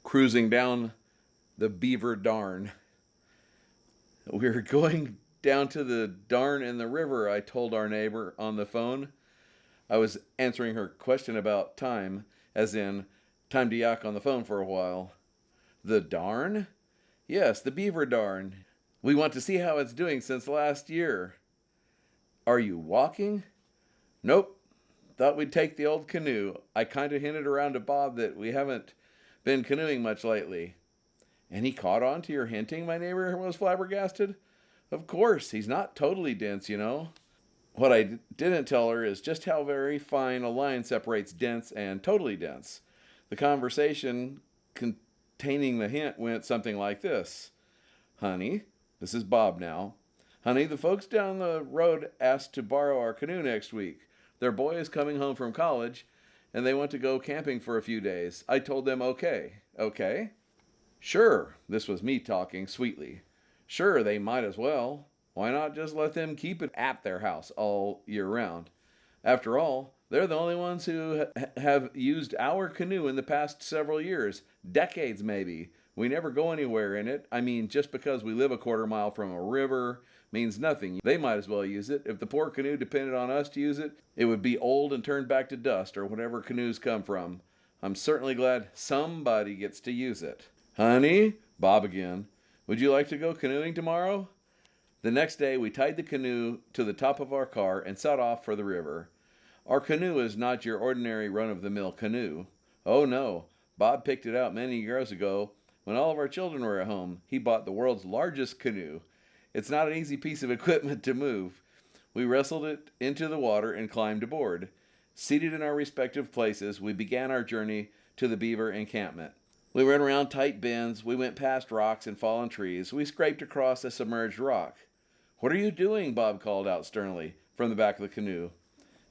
cruising down the Beaver Darn. We're going down to the Darn in the river, I told our neighbor on the phone. I was answering her question about time, as in time to yak on the phone for a while. The Darn? Yes, the Beaver Darn. We want to see how it's doing since last year. Are you walking? Nope. Thought we'd take the old canoe. I kind of hinted around to Bob that we haven't been canoeing much lately. And he caught on to your hinting, my neighbor was flabbergasted. Of course, he's not totally dense, you know. What I didn't tell her is just how very fine a line separates dense and totally dense. The conversation containing the hint went something like this. Honey, this is Bob now. Honey, the folks down the road asked to borrow our canoe next week. Their boy is coming home from college, and they want to go camping for a few days. I told them okay. Okay? Sure, this was me talking sweetly. Sure, they might as well. Why not just let them keep it at their house all year round? After all, they're the only ones who have used our canoe in the past several years. Decades, maybe. We never go anywhere in it. I mean, just because we live a quarter mile from a river means nothing. They might as well use it. If the poor canoe depended on us to use it, it would be old and turned back to dust or whatever canoes come from. I'm certainly glad somebody gets to use it. Honey, Bob again, would you like to go canoeing tomorrow? The next day, we tied the canoe to the top of our car and set off for the river. Our canoe is not your ordinary run-of-the-mill canoe. Oh no, Bob picked it out many years ago when all of our children were at home. He bought the world's largest canoe. It's not an easy piece of equipment to move. We wrestled it into the water and climbed aboard. Seated in our respective places, we began our journey to the Beaver encampment. We ran around tight bends, we went past rocks and fallen trees, we scraped across a submerged rock. What are you doing? Bob called out sternly from the back of the canoe.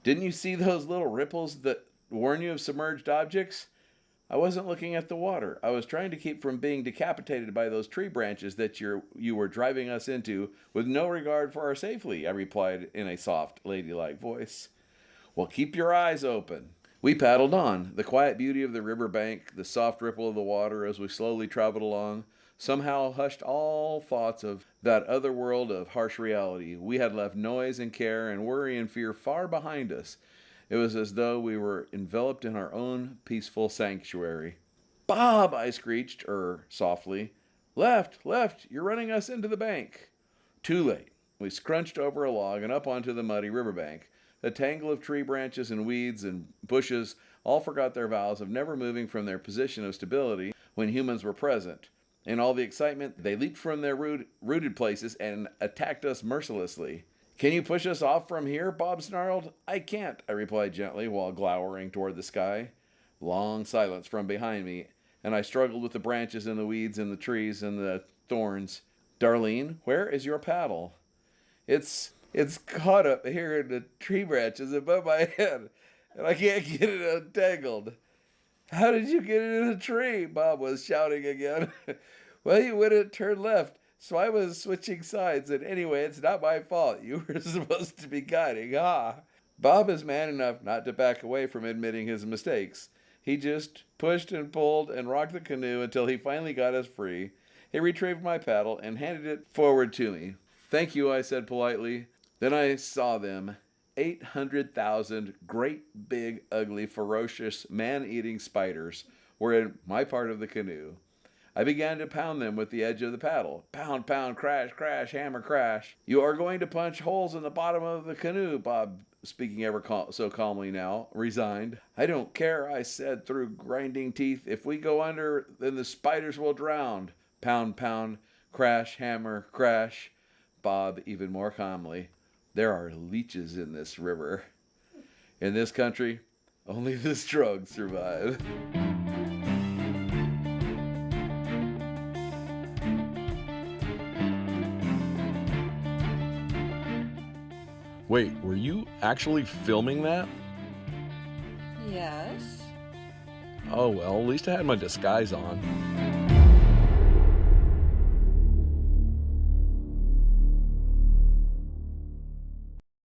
Didn't you see those little ripples that warn you of submerged objects? I wasn't looking at the water. I was trying to keep from being decapitated by those tree branches that you were driving us into with no regard for our safety, I replied in a soft, ladylike voice. Well, keep your eyes open. We paddled on. The quiet beauty of the riverbank, the soft ripple of the water as we slowly traveled along, somehow hushed all thoughts of that other world of harsh reality. We had left noise and care and worry and fear far behind us. It was as though we were enveloped in our own peaceful sanctuary. Bob, I screeched, softly. Left, you're running us into the bank. Too late. We scrunched over a log and up onto the muddy riverbank. A tangle of tree branches and weeds and bushes all forgot their vows of never moving from their position of stability when humans were present. In all the excitement, they leaped from their rooted places and attacked us mercilessly. Can you push us off from here? Bob snarled. I can't, I replied gently while glowering toward the sky. Long silence from behind me, and I struggled with the branches and the weeds and the trees and the thorns. Darlene, where is your paddle? It's caught up here in the tree branches above my head, and I can't get it untangled. How did you get it in a tree? Bob was shouting again. Well, you wouldn't turn left. So I was switching sides, and anyway, it's not my fault. You were supposed to be guiding, Bob is man enough not to back away from admitting his mistakes. He just pushed and pulled and rocked the canoe until he finally got us free. He retrieved my paddle and handed it forward to me. Thank you, I said politely. Then I saw them. 800,000 great, big, ugly, ferocious, man-eating spiders were in my part of the canoe. I began to pound them with the edge of the paddle. Pound, pound, crash, crash, hammer, crash. You are going to punch holes in the bottom of the canoe, Bob, speaking ever so calmly now, resigned. I don't care, I said through grinding teeth. If we go under, then the spiders will drown. Pound, pound, crash, hammer, crash. Bob, even more calmly. There are leeches in this river. In this country, only the strong survive. Wait, were you actually filming that? Yes. Oh well, at least I had my disguise on.